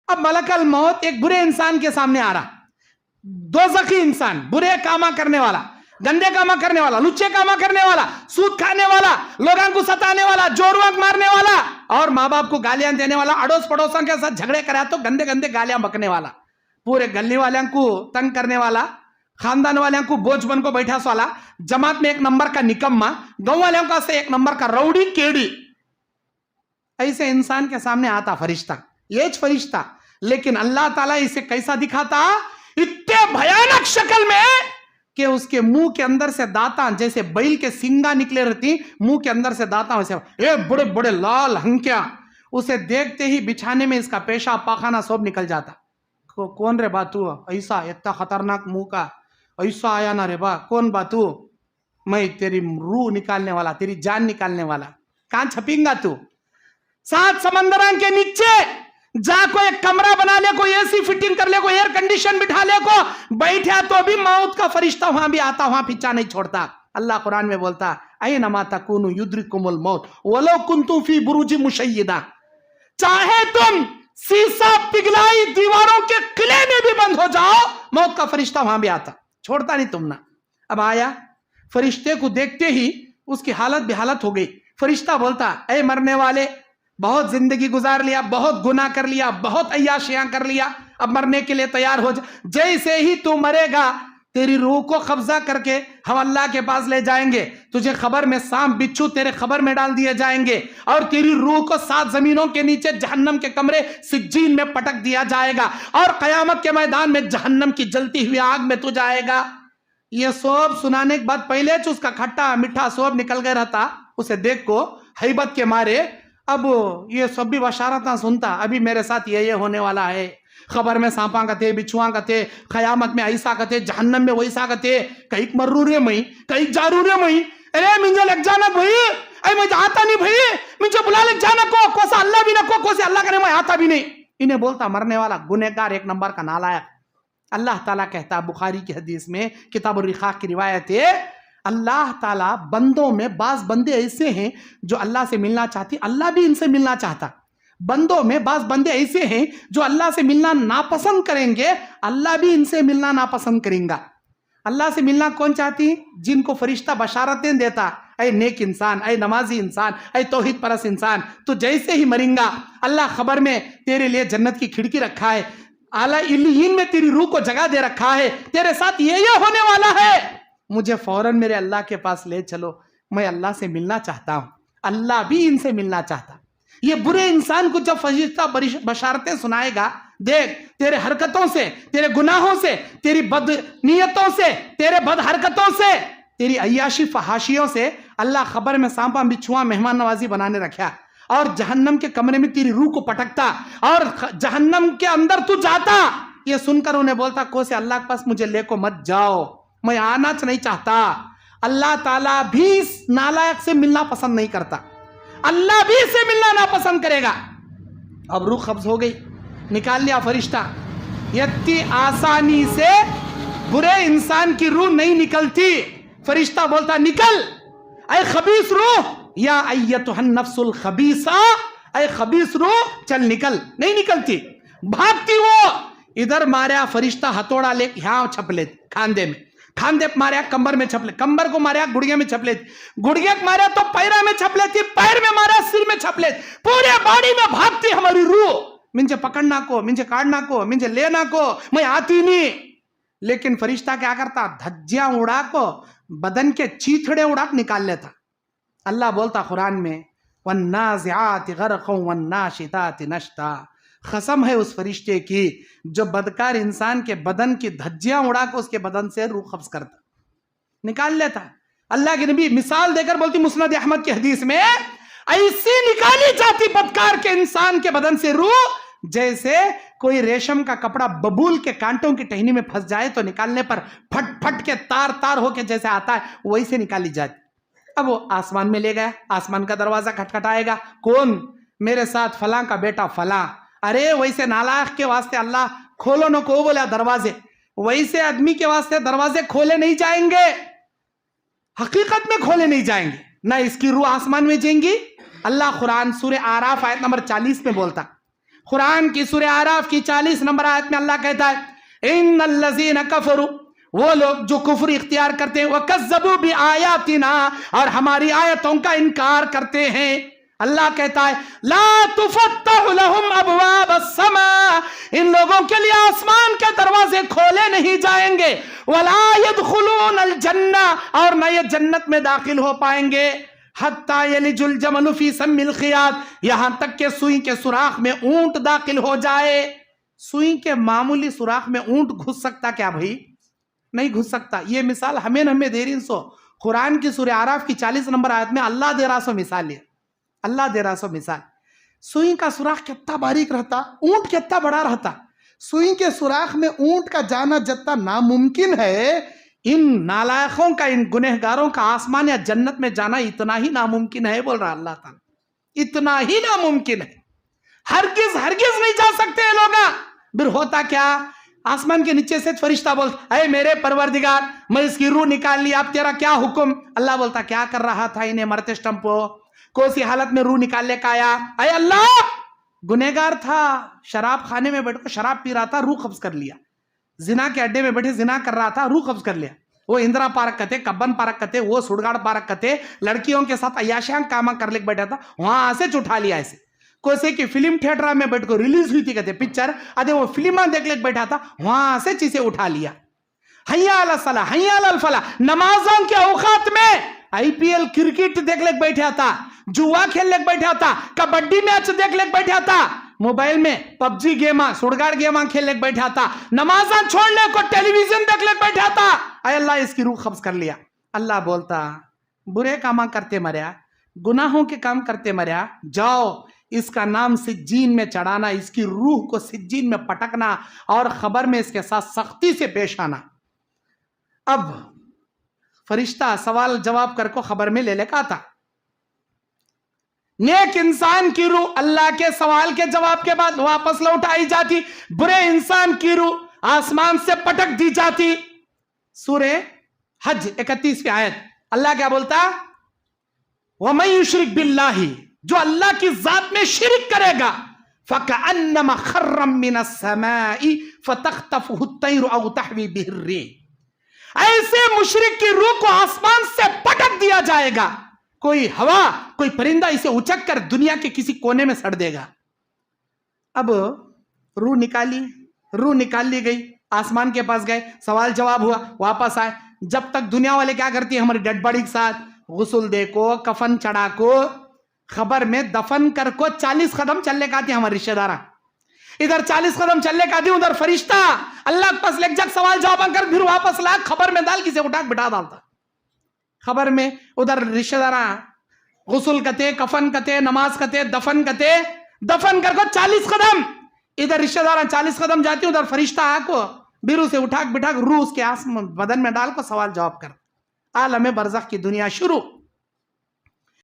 اب ملکل موت ایک برے انسان کے سامنے آ رہا, دوزخی انسان, برے کاما کرنے والا, گندے کاما کرنے والا, لچے کاما کرنے والا, سود کھانے والا, لوگوں کو ستانے والا, جوروک مارنے والا اور ماں باپ کو گالیاں دینے والا, اڑوس پڑوسوں کے ساتھ جھگڑے کرا تو گندے گندے گالیاں بکنے والا, پورے گلی والوں کو تنگ کرنے والا, خاندان والوں کو بوجھ بن کو بیٹھا سوالا, جماعت میں ایک نمبر کا نکما, گاؤں والوں کا سے ایک نمبر کا روڑی کیڑی, ایسے انسان کے سامنے آتا فرشتہ, یہ فرشتہ. لیکن اللہ تعالیٰ اسے کیسا دکھاتا, اتنے بھیانک شکل میں کہ اس کے منہ کے اندر سے دانتاں جیسے بیل کے سنگا نکلے رہتی, منہ کے اندر سے دانتاں ویسے اے بڑے بڑے لال ہنکیاں, اسے دیکھتے ہی بچھانے میں اس کا پیشاب پاخانہ سب نکل جاتا. کون رے باتو ایسا, اتنا خطرناک منہ کا, ایسا آیا نا رے با, کون باتو, میں تیری روح نکالنے والا, تیری جان نکالنے والا, کہاں چھپیں گا تو؟ 7 سمندران کے نیچے جا کو ایک کمرہ بنا لے, کوئی اے سی فٹنگ کر لے, کوئی ایئر کنڈیشن بٹھا لے, کو بیٹھا تو بھی موت کا فرشتہ وہاں بھی آتا, وہاں پیچھا نہیں چھوڑتا. اللہ قرآن میں بولتا اینما تکونوا یدرککم الموت ولو کنتم فی بروج مشیدہ, چاہے تم سیسا پگھلائی دیواروں کے قلعے میں بھی بند ہو جاؤ, موت کا فرشتہ وہاں بھی آتا, چھوڑتا نہیں تم نا. اب آیا, فرشتے کو دیکھتے ہی اس کی حالت بے حالت ہو گئی. فرشتہ بولتا اے مرنے والے, بہت زندگی گزار لیا, بہت گناہ کر لیا, بہت عیاشیاں کر لیا, اب مرنے کے لیے تیار ہو جا. جیسے ہی تو مرے گا تیری روح کو قبضہ کر کے ہم اللہ کے پاس لے جائیں گے, تجھے خبر میں سانپ بچھو تیرے خبر میں ڈال دیے جائیں گے, اور تیری روح کو 7 زمینوں کے نیچے جہنم کے کمرے سجین میں پٹک دیا جائے گا, اور قیامت کے میدان میں جہنم کی جلتی ہوئی آگ میں تو جائے گا. یہ سب سنانے کے بعد پہلے اس کا کھٹا مٹھا سب نکل گیا رہتا, اسے دیکھ کو ہیبت کے مارے اب یہ سب بھی بشارتاں سنتا, ابھی میرے ساتھ یہ ہونے والا ہے, خبر میں سانپاں کا تھے, بچھواں کا تھے, قیامت میں ایسا کا تھے, جہنم میں ویسا کا تھے, کئی مرو رے میں, کئی جارو رے میں, ارے منجھے لگ جانا بھائی, اے مجھے آتا نہیں بھائی, مجھے بلا لگ جانا کو, کوسا اللہ بھی نہ کو, کوسے اللہ کرے میں آتا بھی نہیں. انہیں بولتا مرنے والا گنہگار, ایک نمبر کا نالائق. اللہ تعالیٰ کہتا, بخاری کی حدیث میں کتاب الرقاق کی روایت ہے, اللہ تعالیٰ بندوں میں بعض بندے ایسے ہیں جو اللہ سے ملنا چاہتی, اللہ بھی ان سے ملنا چاہتا. بندوں میں بعض بندے ایسے ہیں جو اللہ سے ملنا ناپسند کریں گے, اللہ بھی ان سے ملنا ناپسند کریں گا. اللہ سے ملنا کون چاہتی؟ جن کو فرشتہ بشارتیں دیتا, اے نیک انسان, اے نمازی انسان, اے توحید پرست انسان, تو جیسے ہی مریں گا اللہ خبر میں تیرے لیے جنت کی کھڑکی رکھا ہے, اعلیٰ علیین میں تیری روح کو جگہ دے رکھا ہے, تیرے ساتھ یہ ہونے والا ہے, مجھے فوراً میرے اللہ کے پاس لے چلو, میں اللہ سے ملنا چاہتا ہوں. اللہ بھی ان سے ملنا چاہتا. یہ برے انسان کو جب فرشتہ بشارتیں سنائے گا, دیکھ تیرے حرکتوں سے, تیرے گناہوں سے, تیری بد نیتوں سے, تیرے بد حرکتوں سے, تیری عیاشی فحاشیوں سے اللہ خبر میں سانپا بچھواں مہمان نوازی بنانے رکھا, اور جہنم کے کمرے میں تیری روح کو پٹکتا, اور جہنم کے اندر تو جاتا. یہ سن کر انہیں بولتا کو سے اللہ کے پاس مجھے لے کو مت جاؤ, میں آنا نہیں چاہتا. اللہ تعالیٰ بھی اس نالائق سے ملنا پسند نہیں کرتا, اللہ بھی اسے ملنا ناپسند کرے گا. اب روح قبض ہو گئی, نکال لیا فرشتہ. اتنی آسانی سے برے انسان کی روح نہیں نکلتی. فرشتہ بولتا نکل اے خبیث روح, یا ایتھا النفس الخبیثہ, اے خبیث روح چل نکل. نہیں نکلتی, بھاگتی. وہ ادھر ماریا فرشتہ ہتھوڑا لے یہاں چھپ لیتے کھاندے میں, کھاندے ماریا کمبر میں چھپ لے, کمبر کو ماریا گڑگے میں چھپ لیتی, گڑگے کو ماریا تو پیرا میں چھپ لیتی, پیر میں ماریا سر میں چھپ لیتی, پورے باڈی میں بھاگتی ہماری روح. مجھے پکڑنا کو, مجھے کاٹنا کو, مجھے لینا کو, میں آتی نہیں. لیکن فرشتہ کیا کرتا, دھجیاں اڑا کو, بدن کے چیتھڑے اڑا نکال لیتا. اللہ بولتا قرآن میں والنازعات غرقا والناشطات نشطا, قسم ہے اس فرشتے کی جو بدکار انسان کے بدن کی دھجیاں اڑا کے اس کے بدن سے روح قبض کرتا, نکال لیتا. اللہ کے نبی مثال دے کر بولتی مسند احمد کی حدیث میں, ایسی نکالی جاتی بدکار کے انسان کے بدن سے روح جیسے کوئی ریشم کا کپڑا ببول کے کانٹوں کی ٹہنی میں پھنس جائے تو نکالنے پر پھٹ پھٹ کے تار تار ہو کے جیسے آتا ہے, وہی سے نکالی جاتی. اب وہ آسمان میں لے گیا, آسمان کا دروازہ کھٹکھٹائے گا, کون, میرے ساتھ فلاں کا بیٹا فلاں. ارے ویسے نالائق کے واسطے اللہ کھولو نہ کو بولا دروازے, ویسے آدمی کے واسطے دروازے کھولے نہیں جائیں گے, حقیقت میں کھولے نہیں جائیں گے, نہ اس کی روح آسمان میں جائیں گی. اللہ قرآن سورہ آراف آیت نمبر 40 میں بولتا, قرآن کی سورہ اعراف کی 40 نمبر آیت میں اللہ کہتا ہے ان الذین کفروا، وہ لوگ جو کفر اختیار کرتے ہیں، وکذبوا بآیاتنا، اور ہماری آیتوں کا انکار کرتے ہیں، اللہ کہتا ہے لا تفتح لهم ابواب السماء، ان لوگوں کے لیے آسمان کے دروازے کھولے نہیں جائیں گے، ولا يدخلون الجنہ، اور نہ یہ جنت میں داخل ہو پائیں گے، حتی یلج الجمل فی سم الخیاط، یہاں تک کہ سوئی کے سوراخ میں اونٹ داخل ہو جائے۔ سوئی کے معمولی سوراخ میں اونٹ گھس سکتا کیا بھائی؟ نہیں گھس سکتا۔ یہ مثال ہمیں دے رہی سو قرآن کی سورہ اعراف کی 40 نمبر آیت میں اللہ دے رہا سو مثال ہے، اللہ دے رہا سو مثال۔ سوئی کا سوراخ کتنا باریک رہتا، اونٹ کتنا بڑا رہتا، سوئی کے سوراخ میں اونٹ کا جانا جتنا ناممکن ہے، ان نالائقوں کا، ان گنہگاروں کا آسمان یا جنت میں جانا اتنا ہی ناممکن ہے، بول رہا اللہ تعالیٰ، اتنا ہی ناممکن ہے، ہرگز نہیں جا سکتے یہ لوگ۔ پھر ہوتا کیا؟ آسمان کے نیچے سے فرشتہ بولتا اے میرے پروردگار، میں اس کی روح نکال لی، اب تیرا کیا حکم؟ اللہ بولتا کیا کر رہا تھا انہیں مرتے سٹمپو، کون سی حالت میں روح نکالنے کا آیا؟ اے اللہ، گنہگار تھا، شراب خانے میں بیٹھ کر شراب پی رہا تھا، روح قبض کر لیا، زنا کے اڈے میں بیٹھے زنا کر رہا تھا، روح قبض کر لیا، وہ اندرا پارک کہتے، کبن پارک کہتے، وہ سڑگاڑ پارک کہتے، لڑکیوں کے ساتھ عیاشیاں کاما کر لے بیٹھا تھا، وہاں سے چٹھا لیا ایسے، کوسے کی فلم تھیٹر میں بیٹھ کو ریلیز ہوئی تھی کہتے پکچر، ادھے وہ فلماں دیکھ لے بیٹھا تھا، وہاں سے چیزیں اٹھا لیا۔ حیا علی الصلاح، حیا علی الفلاح، نمازوں کے اوقات میں آئی پی ایل کرکٹ دیکھ لے بیٹھا تھا، جوا کھیل لے بیٹھا تھا، کبڈی میچ دیکھ لے بیٹھا تھا، موبائل میں پب جی گیما، سڑگاڑ گیما کھیل لے بیٹھا تھا، نمازاں چھوڑنے کو ٹیلی ویژن دیکھ لے بیٹھا تھا، اے اللہ اس کی روح قبض کر لیا۔ اللہ بولتا برے کام کرتے مریا، گناہوں کے کام کرتے مریا، جاؤ اس کا نام سجین میں چڑھانا، اس کی روح کو سجین میں پٹکنا، اور خبر میں اس کے ساتھ سختی سے پیش آنا۔ اب فرشتہ سوال جواب کر کو خبر میں لے لے کا تھا، نیک انسان کی روح اللہ کے سوال کے جواب کے بعد واپس لوٹائی جاتی، برے انسان کی روح آسمان سے پٹک دی جاتی۔ سورہ حج 31 آیت اللہ کیا بولتا؟ وَمَن يُشْرِكْ بِاللَّهِ، جو اللہ کی ذات میں شرک کرے گا، فَكَأَنَّمَا خَرًّا مِّنَ السَّمَاءِ فَتَخْطَفُهُ الطَّيْرُ أَوْ تَهْوِي بِهِ الرِّيحُ، ایسے مشرک کی روح کو آسمان سے پٹک دیا جائے گا، کوئی ہوا، کوئی پرندہ اسے اچک کر دنیا کے کسی کونے میں سڑ دے گا۔ اب روح نکال لی گئی، آسمان کے پاس گئے، سوال جواب ہوا، واپس آئے۔ جب تک دنیا والے کیا کرتی ہیں ہماری ڈیڈ باڈی کے ساتھ غسل دے کو، کفن چڑھا کو، خبر میں دفن کر کو 40 قدم چلنے کا آتی ہمارے رشتہ دارہ، ادھر 40 قدم چلنے کا آتی، ادھر فرشتہ اللہ کے پاس لے جگ سوال جواب کر پھر واپس لا، خبر میں ڈال کسے اٹھا بٹھا ڈالتا، خبر میں ادھر رشتہ دارہ غسل کتے، کفن کتے، نماز کتے، دفن کتے، دفن کر کو 40 قدم، ادھر رشتہ دارہ 40 قدم جاتی، ادھر فرشتہ آ کو بیرو سے اٹھا بٹھا روح اس کے بدن میں ڈال کو سوال جواب کر، عالم برزخ کی دنیا شروع۔